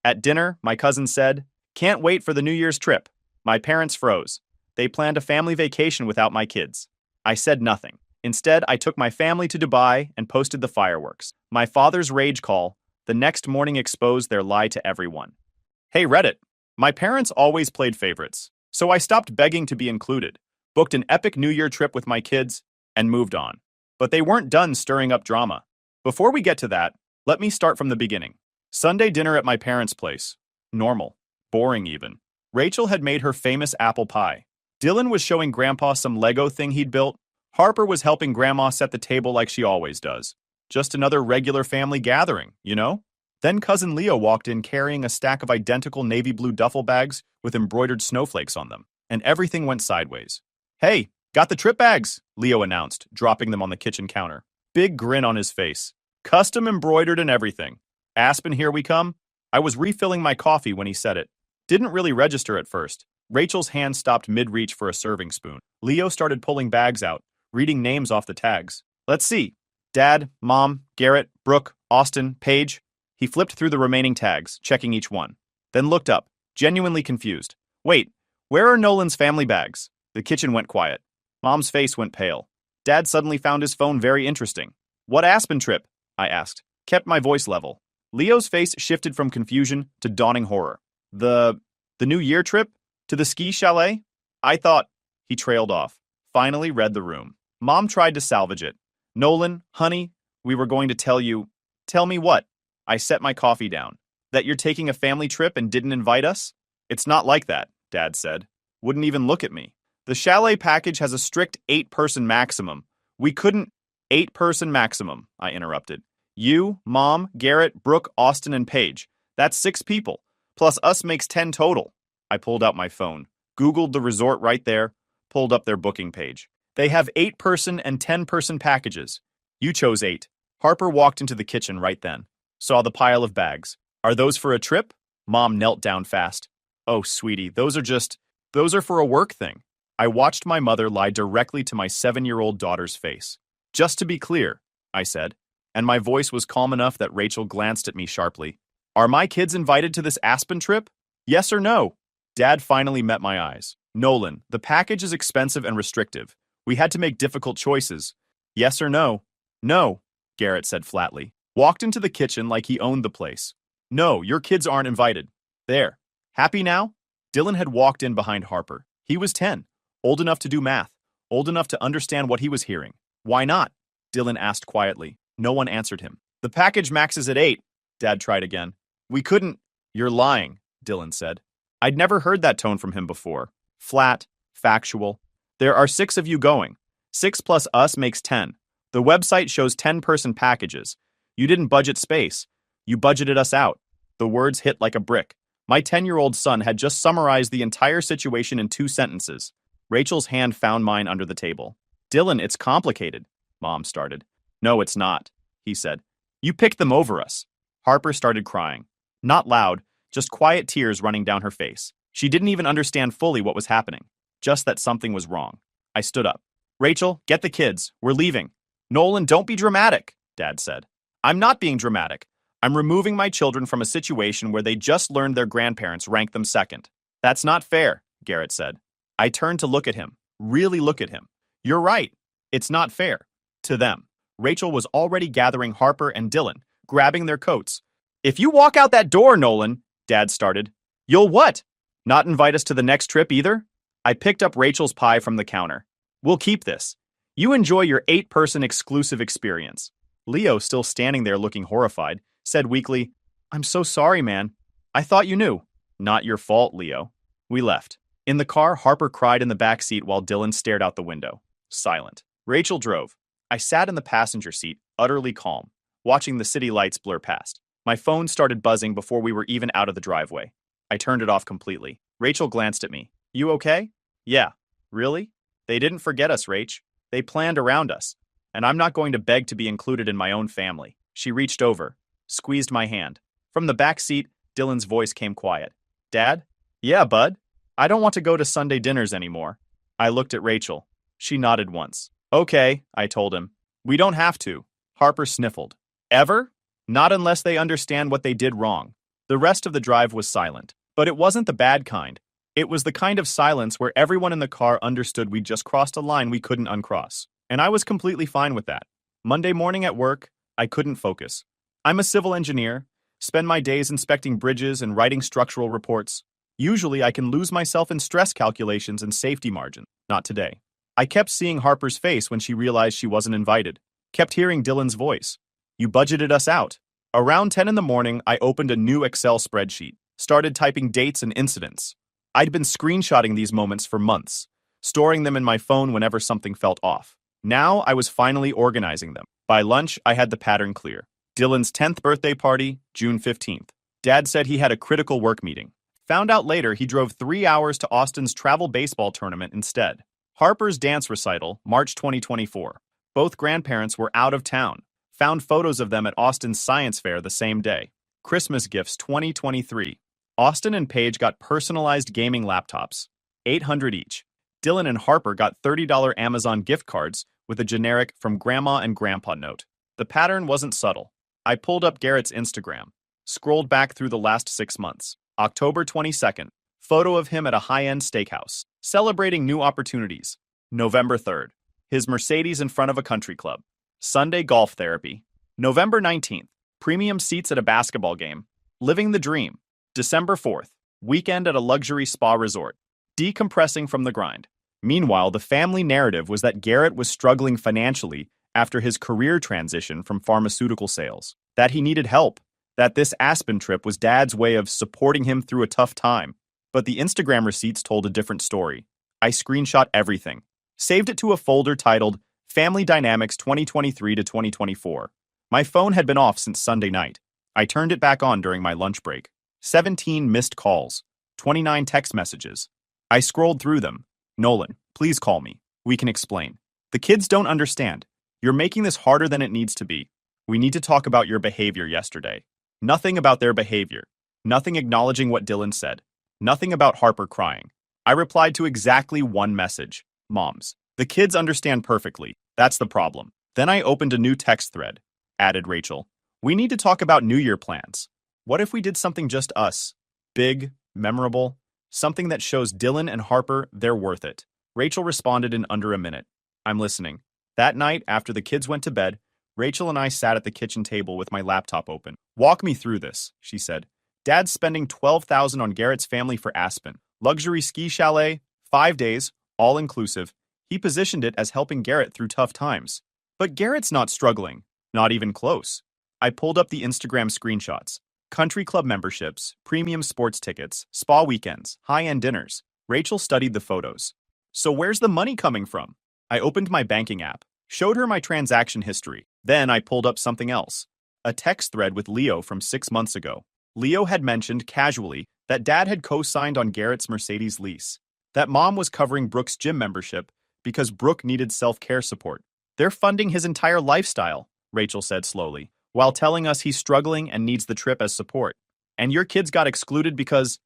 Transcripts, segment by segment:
At dinner, my cousin said, "Can't wait for the New Year's trip." My parents froze. They planned a family vacation without my kids. I said nothing. Instead, I took my family to Dubai and posted the fireworks. My father's rage call the next morning exposed their lie to everyone. Hey Reddit, my parents always played favorites, so I stopped begging to be included, booked an epic New Year trip with my kids, and moved on. But they weren't done stirring up drama. Before we get to that, let me start from the beginning. Sunday dinner at my parents' place. Normal. Boring even. Rachel had made her famous apple pie. Dylan was showing Grandpa some Lego thing he'd built. Harper was helping Grandma set the table like she always does. Just another regular family gathering, you know? Then Cousin Leo walked in carrying a stack of identical navy blue duffel bags with embroidered snowflakes on them, and everything went sideways. "Hey, got the trip bags," Leo announced, dropping them on the kitchen counter. Big grin on his face. Custom embroidered and everything. "Aspen, here we come." I was refilling my coffee when he said it. Didn't really register at first. Rachel's hand stopped mid-reach for a serving spoon. Leo started pulling bags out, reading names off the tags. "Let's see. Dad, Mom, Garrett, Brooke, Austin, Paige." He flipped through the remaining tags, checking each one. Then looked up, genuinely confused. "Wait, where are Nolan's family bags?" The kitchen went quiet. Mom's face went pale. Dad suddenly found his phone very interesting. "What Aspen trip?" I asked. Kept my voice level. Leo's face shifted from confusion to dawning horror. The New Year trip? To the ski chalet? I thought." He trailed off. Finally read the room. Mom tried to salvage it. "Nolan, honey, we were going to tell you." "Tell me what?" I set my coffee down. "That you're taking a family trip and didn't invite us?" "It's not like that," Dad said. Wouldn't even look at me. "The chalet package has a strict 8-person maximum. We couldn't—" "8-person maximum," I interrupted. "You, Mom, Garrett, Brooke, Austin, and Paige. That's 6 people. Plus us makes 10 total." I pulled out my phone, Googled the resort right there, pulled up their booking page. "They have 8-person and 10-person packages. You chose 8. Harper walked into the kitchen right then. Saw the pile of bags. "Are those for a trip?" Mom knelt down fast. "Oh, sweetie, those are for a work thing." I watched my mother lie directly to my 7-year-old daughter's face. "Just to be clear," I said, and my voice was calm enough that Rachel glanced at me sharply. "Are my kids invited to this Aspen trip? Yes or no?" Dad finally met my eyes. "Nolan, the package is expensive and restrictive. We had to make difficult choices. Yes or no?" "No," Garrett said flatly. Walked into the kitchen like he owned the place. "No, your kids aren't invited." "There. Happy now?" Dylan had walked in behind Harper. He was 10, old enough to do math, old enough to understand what he was hearing. "Why not?" Dylan asked quietly. No one answered him. "The package maxes at 8, Dad tried again. "We couldn't—" "You're lying," Dylan said. I'd never heard that tone from him before. Flat, factual. "There are 6 of you going. 6 plus us makes 10. The website shows 10-person packages. You didn't budget space. You budgeted us out." The words hit like a brick. My 10-year-old son had just summarized the entire situation in 2 sentences. Rachel's hand found mine under the table. "Dylan, it's complicated," Mom started. "No, it's not," he said. "You picked them over us." Harper started crying. Not loud, just quiet tears running down her face. She didn't even understand fully what was happening, just that something was wrong. I stood up. "Rachel, get the kids. We're leaving." "Nolan, don't be dramatic," Dad said. "I'm not being dramatic. I'm removing my children from a situation where they just learned their grandparents ranked them second." "That's not fair," Garrett said. I turned to look at him, really look at him. "You're right. It's not fair." To them. Rachel was already gathering Harper and Dylan, grabbing their coats. "If you walk out that door, Nolan," Dad started. "You'll what? Not invite us to the next trip either?" I picked up Rachel's pie from the counter. "We'll keep this. You enjoy your 8-person exclusive experience." Leo, still standing there looking horrified, said weakly, "I'm so sorry, man. I thought you knew." "Not your fault, Leo." We left. In the car, Harper cried in the back seat while Dylan stared out the window. Silent. Rachel drove. I sat in the passenger seat, utterly calm, watching the city lights blur past. My phone started buzzing before we were even out of the driveway. I turned it off completely. Rachel glanced at me. "You okay?" "Yeah." "Really?" "They didn't forget us, Rach. They planned around us. And I'm not going to beg to be included in my own family." She reached over, squeezed my hand. From the back seat, Dylan's voice came quiet. "Dad?" "Yeah, bud. I don't want to go to Sunday dinners anymore." I looked at Rachel. She nodded once. "Okay," I told him. "We don't have to." Harper sniffled. "Ever? Not unless they understand what they did wrong. The rest of the drive was silent. But it wasn't the bad kind. It was the kind of silence where everyone in the car understood we'd just crossed a line we couldn't uncross. And I was completely fine with that. Monday morning at work, I couldn't focus. I'm a civil engineer, spend my days inspecting bridges and writing structural reports. Usually I can lose myself in stress calculations and safety margins. Not today. I kept seeing Harper's face when she realized she wasn't invited. Kept hearing Dylan's voice. You budgeted us out. Around 10 in the morning, I opened a new Excel spreadsheet, started typing dates and incidents. I'd been screenshotting these moments for months, storing them in my phone whenever something felt off. Now I was finally organizing them. By lunch, I had the pattern clear. Dylan's 10th birthday party, June 15th. Dad said he had a critical work meeting. Found out later he drove 3 hours to Austin's travel baseball tournament instead. Harper's dance recital, March 2024. Both grandparents were out of town. Found photos of them at Austin's science fair the same day. Christmas gifts 2023. Austin and Paige got personalized gaming laptops, $800 each. Dylan and Harper got $30 Amazon gift cards with a generic from Grandma and Grandpa note. The pattern wasn't subtle. I pulled up Garrett's Instagram, scrolled back through the last 6 months. October 22nd, photo of him at a high-end steakhouse, celebrating new opportunities. November 3rd, his Mercedes in front of a country club. Sunday golf therapy. November 19th, premium seats at a basketball game. Living the dream. December 4th, weekend at a luxury spa resort. Decompressing from the grind. Meanwhile, the family narrative was that Garrett was struggling financially after his career transition from pharmaceutical sales, that he needed help, that this Aspen trip was Dad's way of supporting him through a tough time. But the Instagram receipts told a different story. I screenshot everything, saved it to a folder titled Family Dynamics 2023 to 2024. My phone had been off since Sunday night. I turned it back on during my lunch break. 17 missed calls, 29 text messages. I scrolled through them. Nolan, please call me. We can explain. The kids don't understand. You're making this harder than it needs to be. We need to talk about your behavior yesterday. Nothing about their behavior. Nothing acknowledging what Dylan said. Nothing about Harper crying. I replied to exactly one message. Moms. The kids understand perfectly. That's the problem. Then I opened a new text thread. Added Rachel. We need to talk about New Year plans. What if we did something just us? Big, memorable, something that shows Dylan and Harper they're worth it. Rachel responded in under a minute. I'm listening. That night, after the kids went to bed, Rachel and I sat at the kitchen table with my laptop open. Walk me through this, she said. Dad's spending $12,000 on Garrett's family for Aspen. Luxury ski chalet, 5 days, all inclusive. He positioned it as helping Garrett through tough times. But Garrett's not struggling. Not even close. I pulled up the Instagram screenshots. Country club memberships, premium sports tickets, spa weekends, high-end dinners. Rachel studied the photos. So where's the money coming from? I opened my banking app, showed her my transaction history. Then I pulled up something else. A text thread with Leo from 6 months ago. Leo had mentioned casually that Dad had co-signed on Garrett's Mercedes lease. That Mom was covering Brooke's gym membership because Brooke needed self-care support. They're funding his entire lifestyle, Rachel said slowly, while telling us he's struggling and needs the trip as support. And your kids got excluded because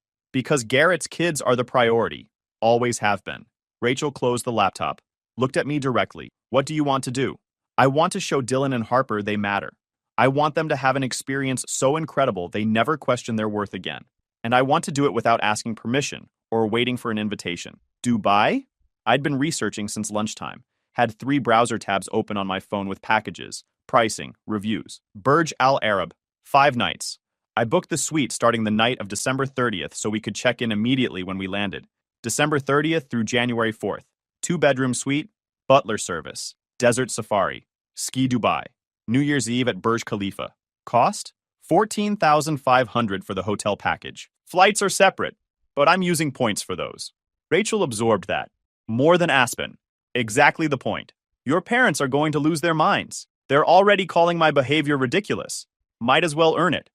Garrett's kids are the priority. Always have been. Rachel closed the laptop, looked at me directly. What do you want to do? I want to show Dylan and Harper they matter. I want them to have an experience so incredible they never question their worth again. And I want to do it without asking permission or waiting for an invitation. Dubai? I'd been researching since lunchtime. Had 3 browser tabs open on my phone with packages, pricing, reviews. Burj Al Arab, 5 nights. I booked the suite starting the night of December 30th so we could check in immediately when we landed. December 30th through January 4th. 2-bedroom suite, butler service, desert safari, ski Dubai. New Year's Eve at Burj Khalifa. Cost? $14,500 for the hotel package. Flights are separate, but I'm using points for those. Rachel absorbed that. More than Aspen. Exactly the point. Your parents are going to lose their minds. They're already calling my behavior ridiculous. Might as well earn it.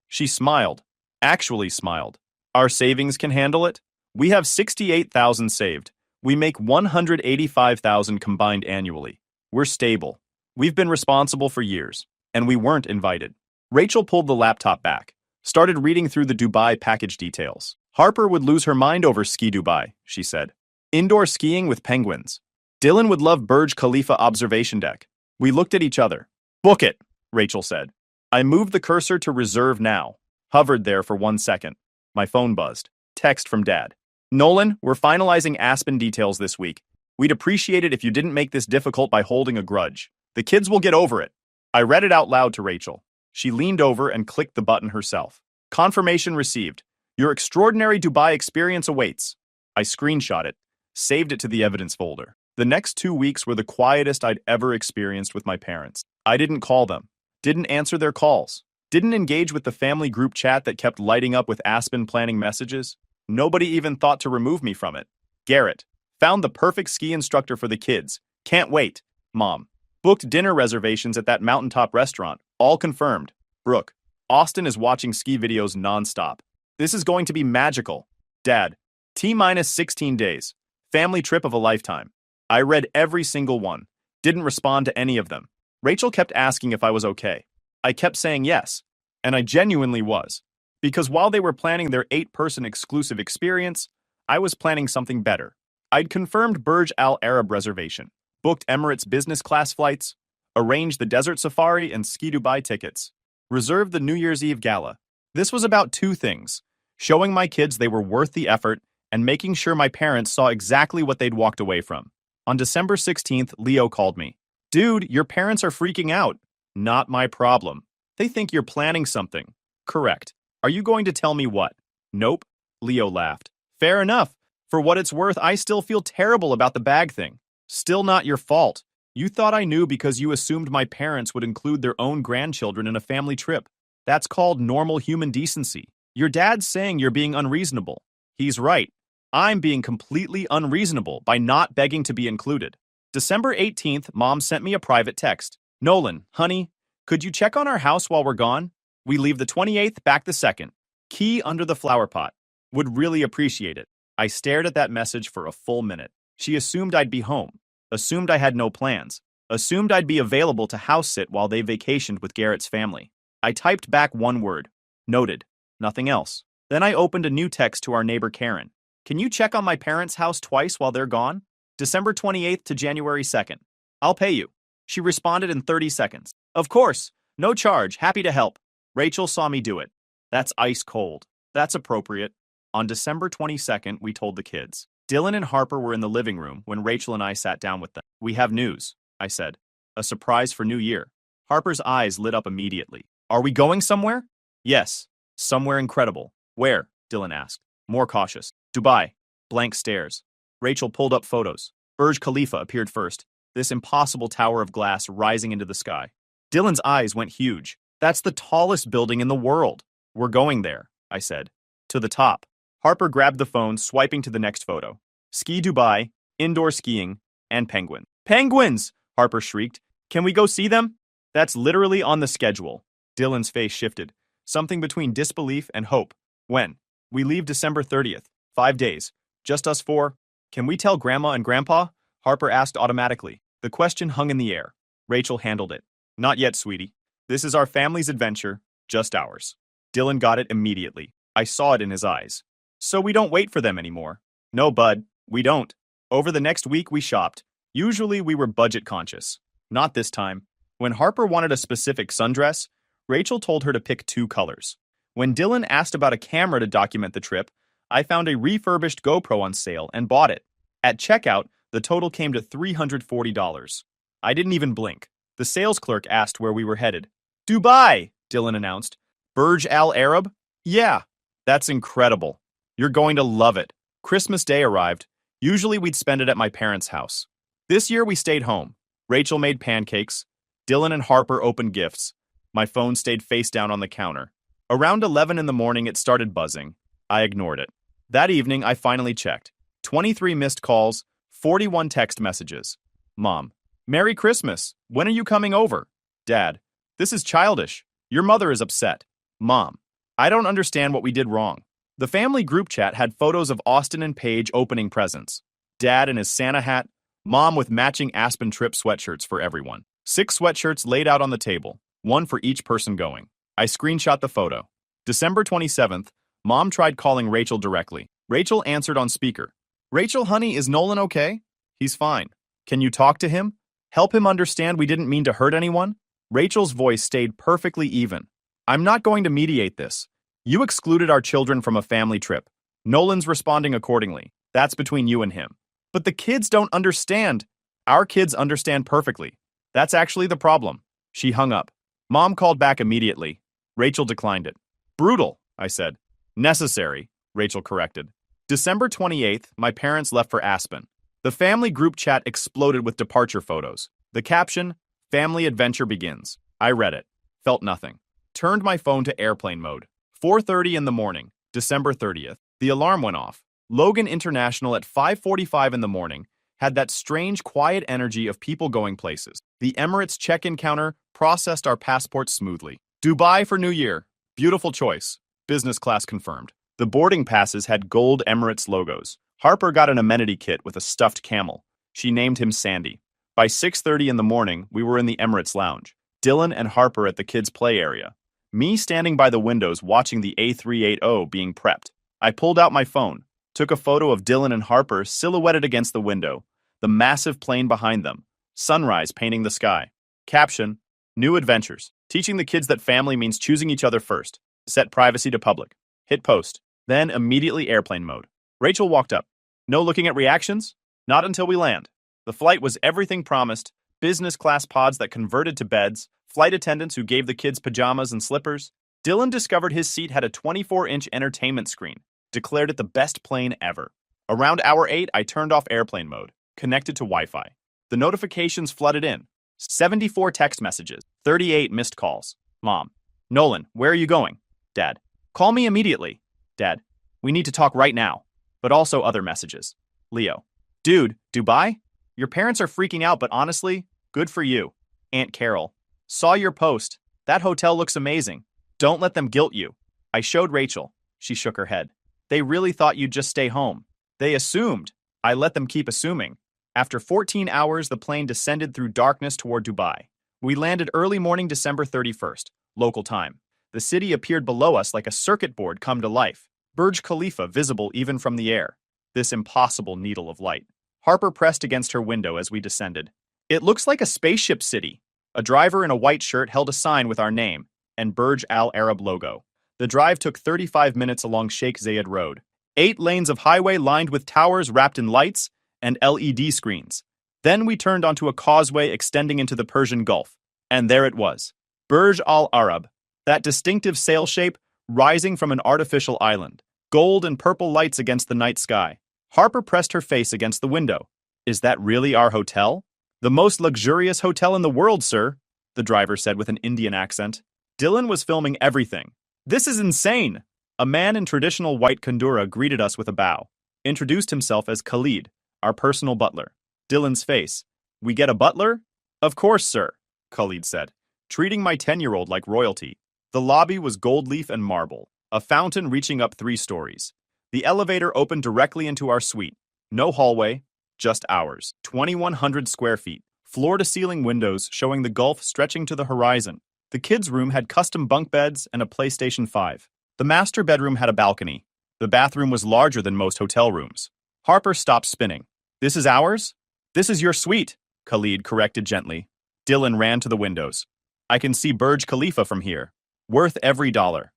She smiled. Actually smiled. Our savings can handle it. We have $68,000 saved. We make $185,000 combined annually. We're stable. We've been responsible for years, and we weren't invited. Rachel pulled the laptop back, started reading through the Dubai package details. Harper would lose her mind over Ski Dubai, she said. Indoor skiing with penguins. Dylan would love Burj Khalifa observation deck. We looked at each other. Book it, Rachel said. I moved the cursor to reserve now. Hovered there for 1 second. My phone buzzed. Text from Dad. Nolan, we're finalizing Aspen details this week. We'd appreciate it if you didn't make this difficult by holding a grudge. The kids will get over it. I read it out loud to Rachel. She leaned over and clicked the button herself. Confirmation received. Your extraordinary Dubai experience awaits. I screenshot it, saved it to the evidence folder. The next 2 weeks were the quietest I'd ever experienced with my parents. I didn't call them, didn't answer their calls, didn't engage with the family group chat that kept lighting up with Aspen planning messages. Nobody even thought to remove me from it. Garrett, found the perfect ski instructor for the kids. Can't wait. Mom, booked dinner reservations at that mountaintop restaurant. All confirmed. Brooke, Austin is watching ski videos nonstop. This is going to be magical. Dad, T-minus 16 days. Family trip of a lifetime. I read every single one. Didn't respond to any of them. Rachel kept asking if I was okay. I kept saying yes. And I genuinely was. Because while they were planning their 8-person exclusive experience, I was planning something better. I'd confirmed Burj Al Arab reservation, booked Emirates business class flights, arranged the desert safari and ski Dubai tickets, reserved the New Year's Eve gala. This was about 2 things: showing my kids they were worth the effort and making sure my parents saw exactly what they'd walked away from. On December 16th, Leo called me. Dude, your parents are freaking out. Not my problem. They think you're planning something. Correct. Are you going to tell me what? Nope. Leo laughed. Fair enough. For what it's worth, I still feel terrible about the bag thing. Still not your fault. You thought I knew because you assumed my parents would include their own grandchildren in a family trip. That's called normal human decency. Your dad's saying you're being unreasonable. He's right. I'm being completely unreasonable by not begging to be included. December 18th, Mom sent me a private text. Nolan, honey, could you check on our house while we're gone? We leave the 28th, back the 2nd. Key under the flower pot. Would really appreciate it. I stared at that message for a full minute. She assumed I'd be home, assumed I had no plans, assumed I'd be available to house sit while they vacationed with Garrett's family. I typed back one word. Noted. Nothing else. Then I opened a new text to our neighbor Karen. Can you check on my parents' house twice while they're gone? December 28th to January 2nd. I'll pay you. She responded in 30 seconds. Of course. No charge. Happy to help. Rachel saw me do it. That's ice cold. That's appropriate. On December 22nd, we told the kids. Dylan and Harper were in the living room when Rachel and I sat down with them. We have news, I said. A surprise for New Year. Harper's eyes lit up immediately. Are we going somewhere? Yes. Somewhere incredible. Where? Dylan asked, more cautious. Dubai. Blank stares. Rachel pulled up photos. Burj Khalifa appeared first, this impossible tower of glass rising into the sky. Dylan's eyes went huge. That's the tallest building in the world. We're going there, I said. To the top. Harper grabbed the phone, swiping to the next photo. Ski Dubai, indoor skiing, and penguin. Penguins! Harper shrieked. Can we go see them? That's literally on the schedule. Dylan's face shifted, something between disbelief and hope. When? We leave December 30th. 5 days. Just us 4. Can we tell Grandma and Grandpa? Harper asked automatically. The question hung in the air. Rachel handled it. Not yet, sweetie. This is our family's adventure, just ours. Dylan got it immediately. I saw it in his eyes. So we don't wait for them anymore. No, bud, we don't. Over the next week, we shopped. Usually we were budget conscious. Not this time. When Harper wanted a specific sundress, Rachel told her to pick 2 colors. When Dylan asked about a camera to document the trip, I found a refurbished GoPro on sale and bought it. At checkout, the total came to $340. I didn't even blink. The sales clerk asked where we were headed. Dubai, Dylan announced. Burj Al Arab? Yeah, that's incredible. You're going to love it. Christmas Day arrived. Usually we'd spend it at my parents' house. This year we stayed home. Rachel made pancakes. Dylan and Harper opened gifts. My phone stayed face down on the counter. Around 11 in the morning, it started buzzing. I ignored it. That evening, I finally checked. 23 missed calls, 41 text messages. Mom, Merry Christmas. When are you coming over? Dad, this is childish. Your mother is upset. Mom, I don't understand what we did wrong. The family group chat had photos of Austin and Paige opening presents. Dad in his Santa hat, Mom with matching Aspen trip sweatshirts for everyone. 6 sweatshirts laid out on the table, 1 for each person going. I screenshot the photo. December 27th, Mom tried calling Rachel directly. Rachel answered on speaker. Rachel, honey, is Nolan okay? He's fine. Can you talk to him? Help him understand we didn't mean to hurt anyone? Rachel's voice stayed perfectly even. I'm not going to mediate this. You excluded our children from a family trip. Nolan's responding accordingly. That's between you and him. But the kids don't understand. Our kids understand perfectly. That's actually the problem. She hung up. Mom called back immediately. Rachel declined it. Brutal, I said. Necessary, Rachel corrected. December 28th, my parents left for Aspen. The family group chat exploded with departure photos. The caption, "Family adventure begins." I read it. Felt nothing. Turned my phone to airplane mode. 4:30 in the morning, December 30th. The alarm went off. Logan International at 5:45 in the morning had that strange quiet energy of people going places. The Emirates check-in counter processed our passports smoothly. Dubai for New Year. Beautiful choice. Business class confirmed. The boarding passes had gold Emirates logos. Harper got an amenity kit with a stuffed camel. She named him Sandy. By 6:30 in the morning, we were in the Emirates lounge. Dylan and Harper at the kids' play area. Me standing by the windows watching the A380 being prepped. I pulled out my phone, took a photo of Dylan and Harper silhouetted against the window, the massive plane behind them, sunrise painting the sky. Caption, "New adventures. Teaching the kids that family means choosing each other first. Set privacy to public." Hit post. Then immediately airplane mode. Rachel walked up. No looking at reactions? Not until we land. The flight was everything promised. Business class pods that converted to beds, flight attendants who gave the kids pajamas and slippers. Dylan discovered his seat had a 24-inch entertainment screen, declared it the best plane ever. Around hour 8, I turned off airplane mode, connected to Wi-Fi. The notifications flooded in. 74 text messages, 38 missed calls. Mom. Nolan, where are you going? Dad. Call me immediately. Dad. We need to talk right now. But also other messages. Leo. Dude, Dubai? Your parents are freaking out, but honestly, good for you. Aunt Carol. Saw your post. That hotel looks amazing. Don't let them guilt you. I showed Rachel. She shook her head. They really thought you'd just stay home. They assumed. I let them keep assuming. After 14 hours, the plane descended through darkness toward Dubai. We landed early morning December 31st, local time. The city appeared below us like a circuit board come to life. Burj Khalifa visible even from the air. This impossible needle of light. Harper pressed against her window as we descended. It looks like a spaceship city. A driver in a white shirt held a sign with our name and Burj Al Arab logo. The drive took 35 minutes along Sheikh Zayed Road. 8 lanes of highway lined with towers wrapped in lights and LED screens. Then we turned onto a causeway extending into the Persian Gulf. And there it was. Burj Al Arab. That distinctive sail shape rising from an artificial island. Gold and purple lights against the night sky. Harper pressed her face against the window. Is that really our hotel? The most luxurious hotel in the world, sir, the driver said with an Indian accent. Dylan was filming everything. This is insane. A man in traditional white kandura greeted us with a bow. Introduced himself as Khalid, our personal butler. Dylan's face. We get a butler? Of course, sir, Khalid said, treating my 10-year-old like royalty. The lobby was gold leaf and marble, a fountain reaching up 3 stories. The elevator opened directly into our suite. No hallway, just ours. 2,100 square feet. Floor-to-ceiling windows showing the Gulf stretching to the horizon. The kids' room had custom bunk beds and a PlayStation 5. The master bedroom had a balcony. The bathroom was larger than most hotel rooms. Harper stopped spinning. This is ours? This is your suite, Khalid corrected gently. Dylan ran to the windows. I can see Burj Khalifa from here. Worth every dollar.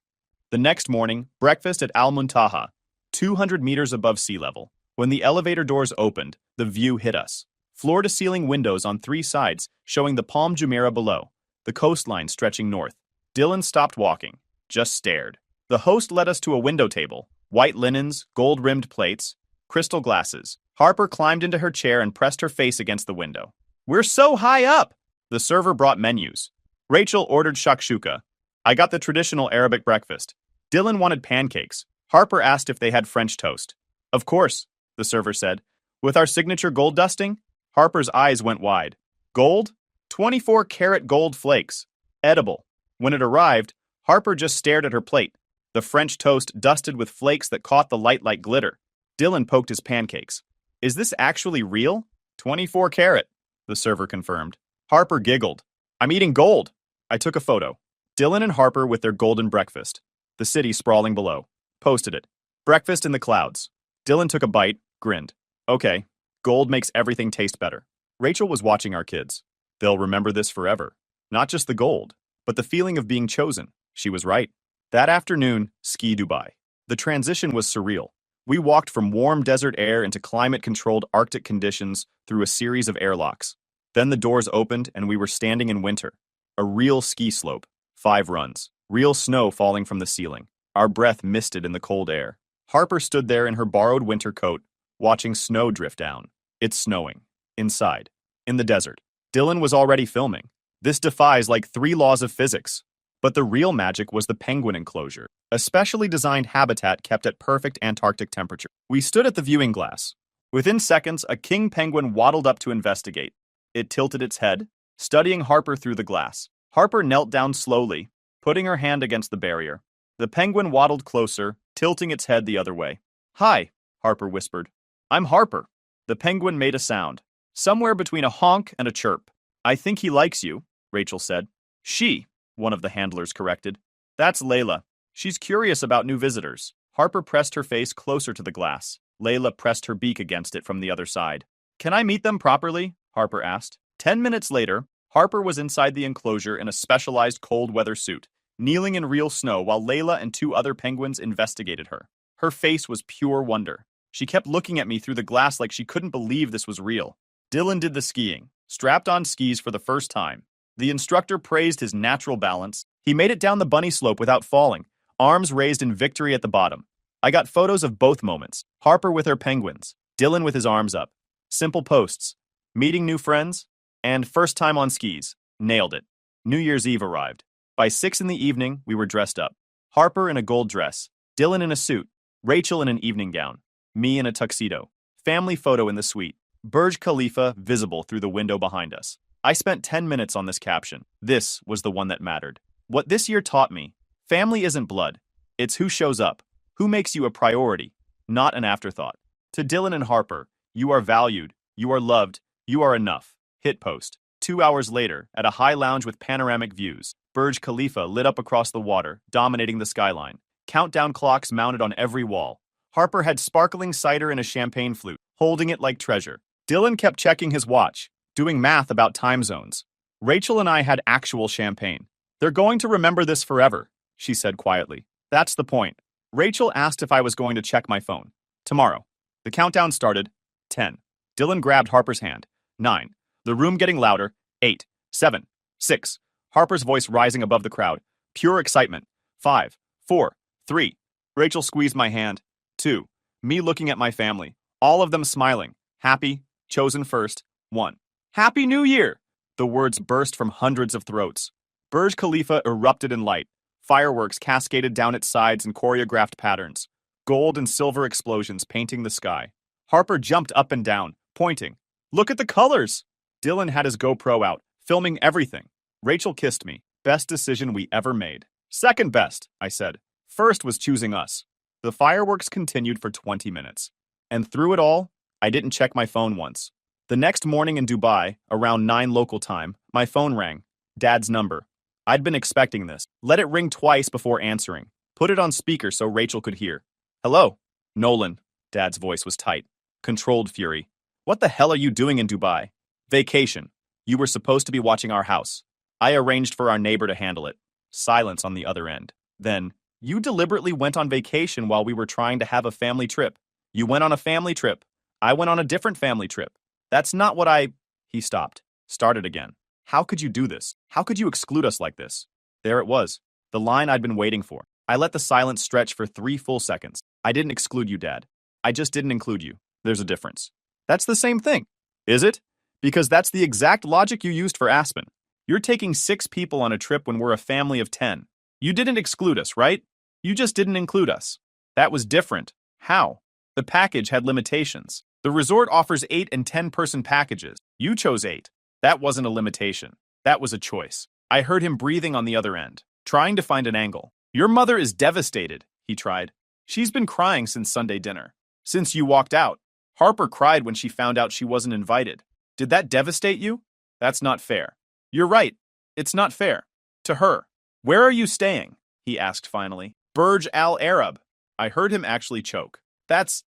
The next morning, breakfast at Al Muntaha, 200 meters above sea level. When the elevator doors opened, the view hit us. Floor-to-ceiling windows on 3 sides, showing the Palm Jumeirah below, the coastline stretching north. Dylan stopped walking, just stared. The host led us to a window table, white linens, gold-rimmed plates, crystal glasses. Harper climbed into her chair and pressed her face against the window. We're so high up! The server brought menus. Rachel ordered shakshuka. I got the traditional Arabic breakfast. Dylan wanted pancakes. Harper asked if they had French toast. Of course, the server said. With our signature gold dusting? Harper's eyes went wide. Gold? 24-karat gold flakes. Edible. When it arrived, Harper just stared at her plate. The French toast dusted with flakes that caught the light like glitter. Dylan poked his pancakes. Is this actually real? 24 karat, the server confirmed. Harper giggled. I'm eating gold. I took a photo. Dylan and Harper with their golden breakfast. The city sprawling below. Posted it. Breakfast in the clouds. Dylan took a bite, grinned. Okay, gold makes everything taste better. Rachel was watching our kids. They'll remember this forever. Not just the gold, but the feeling of being chosen. She was right. That afternoon, ski Dubai. The transition was surreal. We walked from warm desert air into climate-controlled Arctic conditions through a series of airlocks. Then the doors opened and we were standing in winter. A real ski slope, 5 runs, real snow falling from the ceiling. Our breath misted in the cold air. Harper stood there in her borrowed winter coat, watching snow drift down. It's snowing. Inside. In the desert. Dylan was already filming. This defies like 3 laws of physics. But the real magic was the penguin enclosure, a specially designed habitat kept at perfect Antarctic temperature. We stood at the viewing glass. Within seconds, a king penguin waddled up to investigate. It tilted its head, studying Harper through the glass. Harper knelt down slowly, putting her hand against the barrier. The penguin waddled closer, tilting its head the other way. "Hi," Harper whispered. "I'm Harper." The penguin made a sound, somewhere between a honk and a chirp. "I think he likes you," Rachel said. "She," one of the handlers corrected. "That's Layla. She's curious about new visitors." Harper pressed her face closer to the glass. Layla pressed her beak against it from the other side. "Can I meet them properly?" Harper asked. 10 minutes later, Harper was inside the enclosure in a specialized cold-weather suit, kneeling in real snow while Layla and 2 other penguins investigated her. Her face was pure wonder. She kept looking at me through the glass like she couldn't believe this was real. Dylan did the skiing, strapped on skis for the first time. The instructor praised his natural balance. He made it down the bunny slope without falling, arms raised in victory at the bottom. I got photos of both moments. Harper with her penguins, Dylan with his arms up. Simple posts. Meeting new friends, and first time on skis. Nailed it. New Year's Eve arrived. By 6 in the evening, we were dressed up. Harper in a gold dress, Dylan in a suit, Rachel in an evening gown, me in a tuxedo. Family photo in the suite. Burj Khalifa visible through the window behind us. I spent 10 minutes on this caption. This was the one that mattered. What this year taught me, family isn't blood. It's who shows up, who makes you a priority, not an afterthought. To Dylan and Harper, you are valued, you are loved, you are enough. Hit post. 2 hours later, at a high lounge with panoramic views, Burj Khalifa lit up across the water, dominating the skyline. Countdown clocks mounted on every wall. Harper had sparkling cider and a champagne flute, holding it like treasure. Dylan kept checking his watch, doing math about time zones. Rachel and I had actual champagne. "They're going to remember this forever," she said quietly. "That's the point." Rachel asked if I was going to check my phone. "Tomorrow." The countdown started. 10. Dylan grabbed Harper's hand. 9. The room getting louder. 8. 7. 6. Harper's voice rising above the crowd. Pure excitement. 5. 4. 3. Rachel squeezed my hand. 2. Me looking at my family. All of them smiling. Happy. Chosen first. 1. "Happy New Year!" The words burst from hundreds of throats. Burj Khalifa erupted in light. Fireworks cascaded down its sides in choreographed patterns. Gold and silver explosions painting the sky. Harper jumped up and down, pointing. "Look at the colors!" Dylan had his GoPro out, filming everything. Rachel kissed me. "Best decision we ever made." "Second best," I said. "First was choosing us." The fireworks continued for 20 minutes. And through it all, I didn't check my phone once. The next morning in Dubai, around 9 local time, my phone rang. Dad's number. I'd been expecting this. Let it ring twice before answering. Put it on speaker so Rachel could hear. "Hello?" "Nolan." Dad's voice was tight. Controlled fury. "What the hell are you doing in Dubai?" "Vacation. You were supposed to be watching our house. I arranged for our neighbor to handle it." Silence on the other end. Then, "You deliberately went on vacation while we were trying to have a family trip. You went on a family trip. I went on a different family trip. That's not what I—" He stopped. Started again. "How could you do this? How could you exclude us like this?" There it was. The line I'd been waiting for. I let the silence stretch for 3 full seconds. "I didn't exclude you, Dad. I just didn't include you. There's a difference." "That's the same thing." "Is it? Because that's the exact logic you used for Aspen. You're taking 6 people on a trip when we're a family of 10. You didn't exclude us, right? You just didn't include us." "That was different." "How?" "The package had limitations. The resort offers 8 and 10-person packages. You chose 8. That wasn't a limitation. That was a choice." I heard him breathing on the other end, trying to find an angle. "Your mother is devastated," he tried. "She's been crying since Sunday dinner. Since you walked out. Harper cried when she found out she wasn't invited. Did that devastate you?" "That's not fair." "You're right. It's not fair. To her." "Where are you staying?" he asked finally. "Burj Al Arab." I heard him actually choke. That's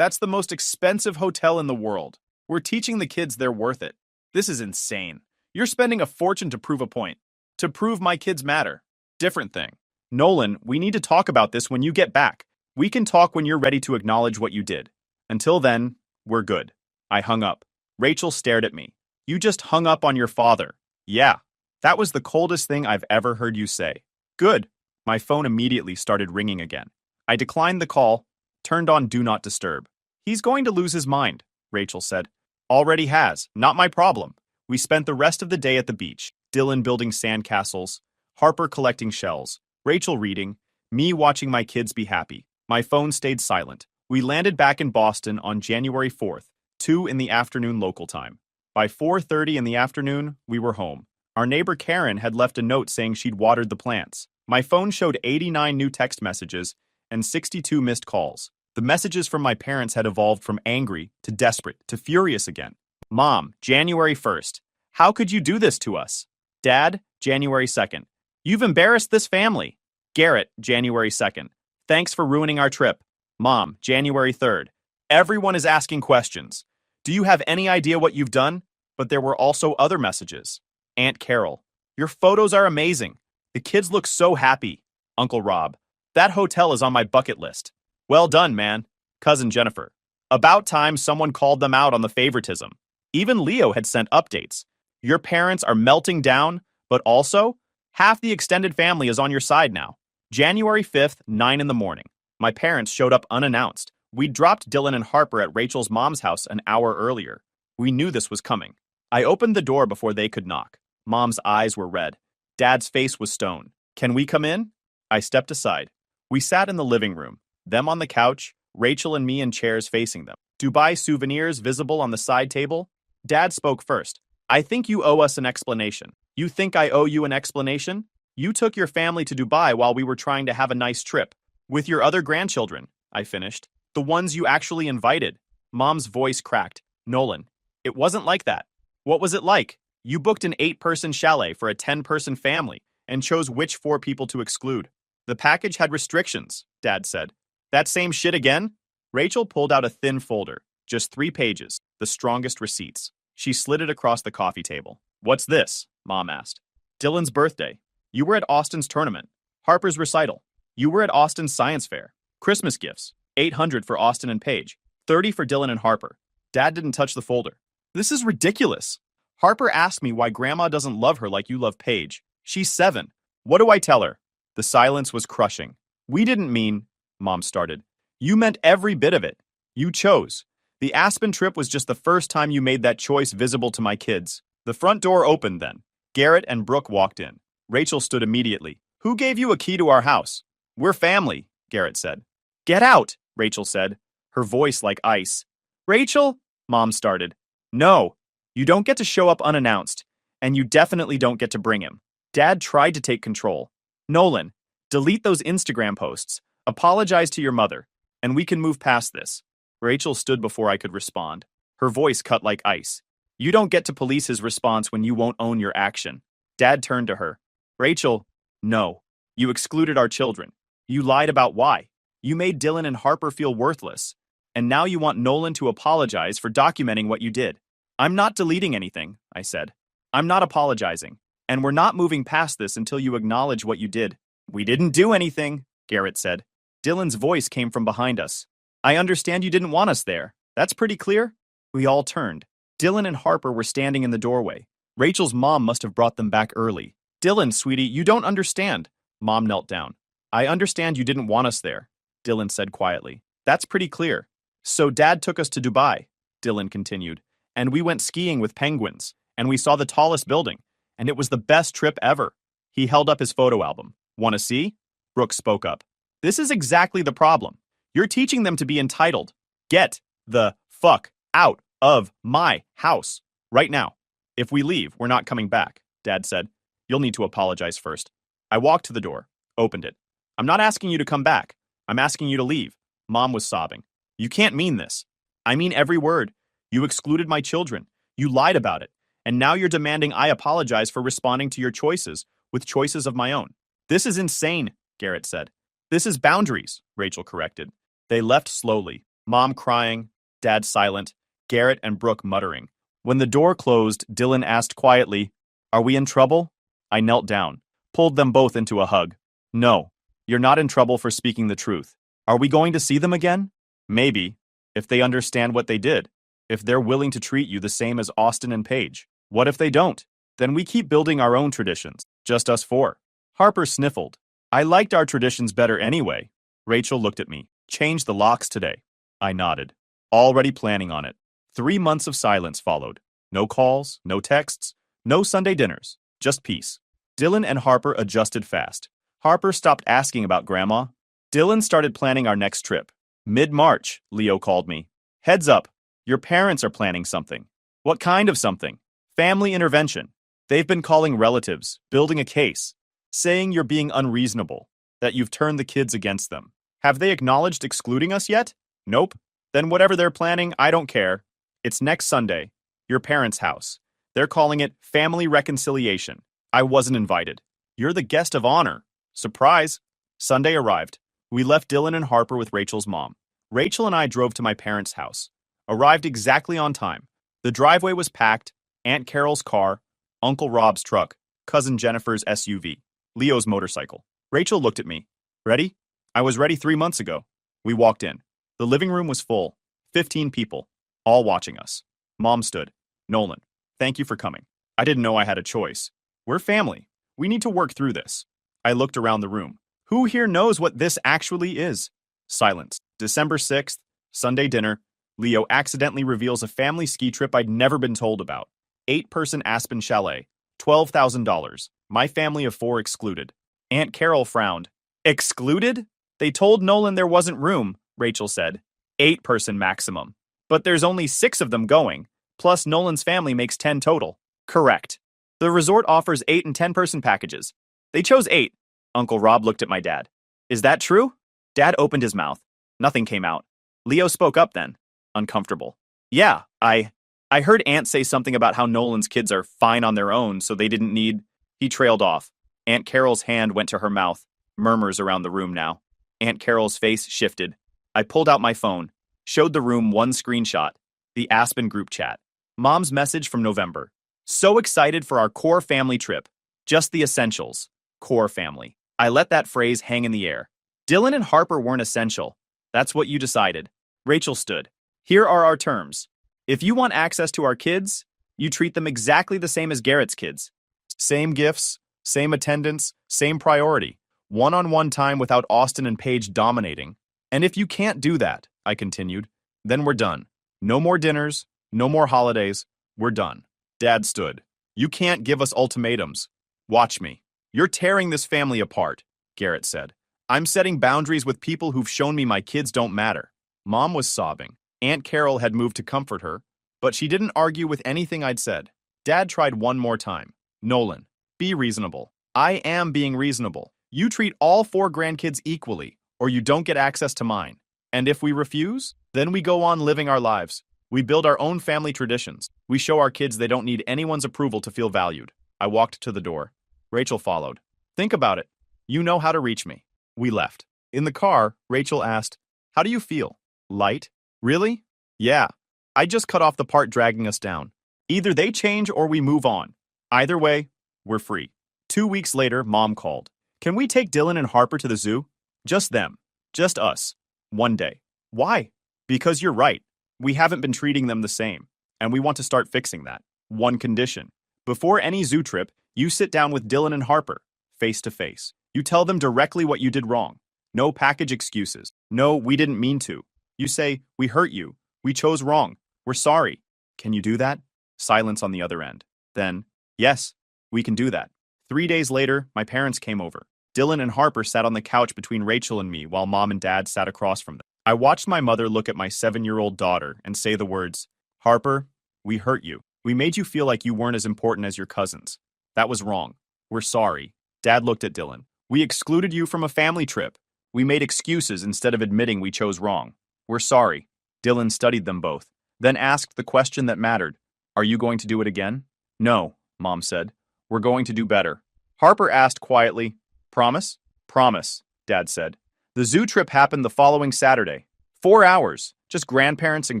the most expensive hotel in the world. We're teaching the kids they're worth it. This is insane. You're spending a fortune to prove a point. To prove my kids matter. Different thing. Nolan, we need to talk about this when you get back. We can talk when you're ready to acknowledge what you did. Until then, we're good. I hung up. Rachel stared at me. You just hung up on your father. Yeah. That was the coldest thing I've ever heard you say. Good. My phone immediately started ringing again. I declined the call, turned on Do Not Disturb. He's going to lose his mind, Rachel said. Already has. Not my problem. We spent the rest of the day at the beach, Dylan building sandcastles, Harper collecting shells, Rachel reading, me watching my kids be happy. My phone stayed silent. We landed back in Boston on January 4th, 2 in the afternoon local time. By 4:30 in the afternoon, we were home. Our neighbor Karen had left a note saying she'd watered the plants. My phone showed 89 new text messages and 62 missed calls. The messages from my parents had evolved from angry to desperate to furious again. Mom, January 1st. How could you do this to us? Dad, January 2nd. You've embarrassed this family. Garrett, January 2nd. Thanks for ruining our trip. Mom, January 3rd. Everyone is asking questions. Do you have any idea what you've done? But there were also other messages. Aunt Carol. Your photos are amazing. The kids look so happy. Uncle Rob. That hotel is on my bucket list. Well done, man. Cousin Jennifer. About time someone called them out on the favoritism. Even Leo had sent updates. Your parents are melting down, but also, half the extended family is on your side now. January 5th, 9 in the morning. My parents showed up unannounced. We dropped Dylan and Harper at Rachel's mom's house an hour earlier. We knew this was coming. I opened the door before they could knock. Mom's eyes were red. Dad's face was stone. Can we come in? I stepped aside. We sat in the living room, them on the couch, Rachel and me in chairs facing them. Dubai souvenirs visible on the side table. Dad spoke first. I think you owe us an explanation. You think I owe you an explanation? You took your family to Dubai while we were trying to have a nice trip. With your other grandchildren, I finished. The ones you actually invited. Mom's voice cracked. Nolan, it wasn't like that. What was it like? You booked an 8-person chalet for a 10-person family and chose which 4 people to exclude. The package had restrictions, Dad said. That same shit again? Rachel pulled out a thin folder, just 3 pages, the strongest receipts. She slid it across the coffee table. What's this? Mom asked. Dylan's birthday. You were at Austin's tournament. Harper's recital. You were at Austin's science fair. Christmas gifts. 800 for Austin and Paige. 30 for Dylan and Harper. Dad didn't touch the folder. This is ridiculous. Harper asked me why Grandma doesn't love her like you love Paige. She's 7. What do I tell her? The silence was crushing. We didn't mean, Mom started. You meant every bit of it. You chose. The Aspen trip was just the first time you made that choice visible to my kids. The front door opened then. Garrett and Brooke walked in. Rachel stood immediately. Who gave you a key to our house? We're family, Garrett said. Get out, Rachel said, her voice like ice. Rachel? Mom started. No, you don't get to show up unannounced, and you definitely don't get to bring him. Dad tried to take control. Nolan, delete those Instagram posts, apologize to your mother, and we can move past this. Rachel stood before I could respond. Her voice cut like ice. You don't get to police his response when you won't own your action. Dad turned to her. Rachel, no. You excluded our children. You lied about why. You made Dylan and Harper feel worthless. And now you want Nolan to apologize for documenting what you did. I'm not deleting anything, I said. I'm not apologizing. And we're not moving past this until you acknowledge what you did. We didn't do anything, Garrett said. Dylan's voice came from behind us. I understand you didn't want us there. That's pretty clear. We all turned. Dylan and Harper were standing in the doorway. Rachel's mom must have brought them back early. Dylan, sweetie, you don't understand. Mom knelt down. I understand you didn't want us there, Dylan said quietly. That's pretty clear. So Dad took us to Dubai, Dylan continued, and we went skiing with penguins, and we saw the tallest building, and it was the best trip ever. He held up his photo album. Want to see? Brooke spoke up. This is exactly the problem. You're teaching them to be entitled. Get the fuck out of my house right now. If we leave, we're not coming back, Dad said. You'll need to apologize first. I walked to the door, opened it. I'm not asking you to come back. I'm asking you to leave. Mom was sobbing. You can't mean this. I mean every word. You excluded my children. You lied about it. And now you're demanding I apologize for responding to your choices with choices of my own. This is insane, Garrett said. This is boundaries, Rachel corrected. They left slowly, Mom crying, Dad silent, Garrett and Brooke muttering. When the door closed, Dylan asked quietly, Are we in trouble? I knelt down, pulled them both into a hug. No, You're not in trouble for speaking the truth. Are we going to see them again? Maybe, if they understand what they did. If they're willing to treat you the same as Austin and Paige. What if they don't? Then we keep building our own traditions, just us four. Harper sniffled. I liked our traditions better anyway. Rachel looked at me. Change the locks today. I nodded. Already planning on it. 3 months of silence followed. No calls, no texts, no Sunday dinners, just peace. Dylan and Harper adjusted fast. Harper stopped asking about Grandma. Dylan started planning our next trip. Mid-March, Leo called me. Heads up, your parents are planning something. What kind of something? Family intervention. They've been calling relatives, building a case, saying you're being unreasonable, that you've turned the kids against them. Have they acknowledged excluding us yet? Nope. Then whatever they're planning, I don't care. It's next Sunday. Your parents' house. They're calling it family reconciliation. I wasn't invited. You're the guest of honor. Surprise. Sunday arrived. We left Dylan and Harper with Rachel's mom. Rachel and I drove to my parents' house. Arrived exactly on time. The driveway was packed. Aunt Carol's car, Uncle Rob's truck, Cousin Jennifer's SUV, Leo's motorcycle. Rachel looked at me. Ready? I was ready 3 months ago. We walked in. The living room was full. 15 people, all watching us. Mom stood. Nolan, thank you for coming. I didn't know I had a choice. We're family. We need to work through this. I looked around the room. Who here knows what this actually is? Silence. December 6th, Sunday dinner. Leo accidentally reveals a family ski trip I'd never been told about. 8-person Aspen chalet. $12,000. My family of 4 excluded. Aunt Carol frowned. Excluded? They told Nolan there wasn't room, Rachel said. 8-person maximum. But there's only 6 of them going. Plus Nolan's family makes 10 total. Correct. The resort offers 8 and 10-person packages. They chose 8. Uncle Rob looked at my dad. Is that true? Dad opened his mouth. Nothing came out. Leo spoke up then. Uncomfortable. Yeah, I heard Aunt say something about how Nolan's kids are fine on their own, so they didn't need... He trailed off. Aunt Carol's hand went to her mouth. Murmurs around the room now. Aunt Carol's face shifted. I pulled out my phone. Showed the room one screenshot. The Aspen group chat. Mom's message from November. So excited for our core family trip. Just the essentials. Core family. I let that phrase hang in the air. Dylan and Harper weren't essential. That's what you decided. Rachel stood. Here are our terms. If you want access to our kids, you treat them exactly the same as Garrett's kids. Same gifts, same attendance, same priority. One-on-one time without Austin and Paige dominating. And if you can't do that, I continued, then we're done. No more dinners, no more holidays. We're done. Dad stood. You can't give us ultimatums. Watch me. You're tearing this family apart, Garrett said. I'm setting boundaries with people who've shown me my kids don't matter. Mom was sobbing. Aunt Carol had moved to comfort her, but she didn't argue with anything I'd said. Dad tried one more time. Nolan, be reasonable. I am being reasonable. You treat all 4 grandkids equally, or you don't get access to mine. And if we refuse, then we go on living our lives. We build our own family traditions. We show our kids they don't need anyone's approval to feel valued. I walked to the door. Rachel followed. Think about it. You know how to reach me. We left. In the car, Rachel asked, how do you feel? Light? Really? Yeah. I just cut off the part dragging us down. Either they change or we move on. Either way, we're free. 2 weeks later, Mom called. Can we take Dylan and Harper to the zoo? Just them. Just us. One day. Why? Because you're right. We haven't been treating them the same. And we want to start fixing that. One condition. Before any zoo trip, you sit down with Dylan and Harper, face to face. You tell them directly what you did wrong. No package excuses. No, we didn't mean to. You say, we hurt you. We chose wrong. We're sorry. Can you do that? Silence on the other end. Then, yes, we can do that. 3 days later, my parents came over. Dylan and Harper sat on the couch between Rachel and me while Mom and Dad sat across from them. I watched my mother look at my 7-year-old daughter and say the words, Harper, we hurt you. We made you feel like you weren't as important as your cousins. That was wrong. We're sorry. Dad looked at Dylan. We excluded you from a family trip. We made excuses instead of admitting we chose wrong. We're sorry. Dylan studied them both, then asked the question that mattered. Are you going to do it again? No, Mom said. We're going to do better. Harper asked quietly, Promise? Promise, Dad said. The zoo trip happened the following Saturday. 4 hours, just grandparents and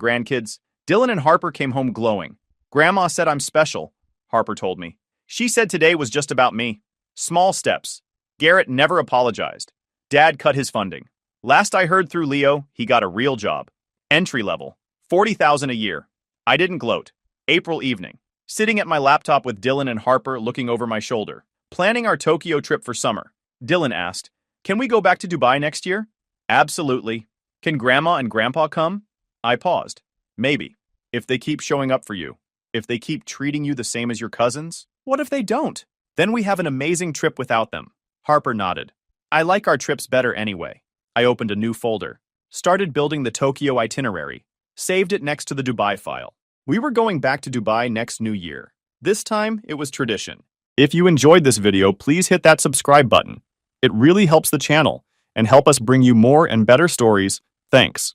grandkids. Dylan and Harper came home glowing. Grandma said I'm special, Harper told me. She said today was just about me. Small steps. Garrett never apologized. Dad cut his funding. Last I heard through Leo, he got a real job. Entry level. 40,000 a year. I didn't gloat. April evening. Sitting at my laptop with Dylan and Harper looking over my shoulder. Planning our Tokyo trip for summer. Dylan asked, "Can we go back to Dubai next year?" "Absolutely." "Can Grandma and Grandpa come?" I paused. "Maybe. If they keep showing up for you. If they keep treating you the same as your cousins." "What if they don't?" "Then we have an amazing trip without them." Harper nodded. "I like our trips better anyway." I opened a new folder. Started building the Tokyo itinerary. Saved it next to the Dubai file. We were going back to Dubai next New Year. This time, it was tradition. If you enjoyed this video, please hit that subscribe button. It really helps the channel and help us bring you more and better stories. Thanks.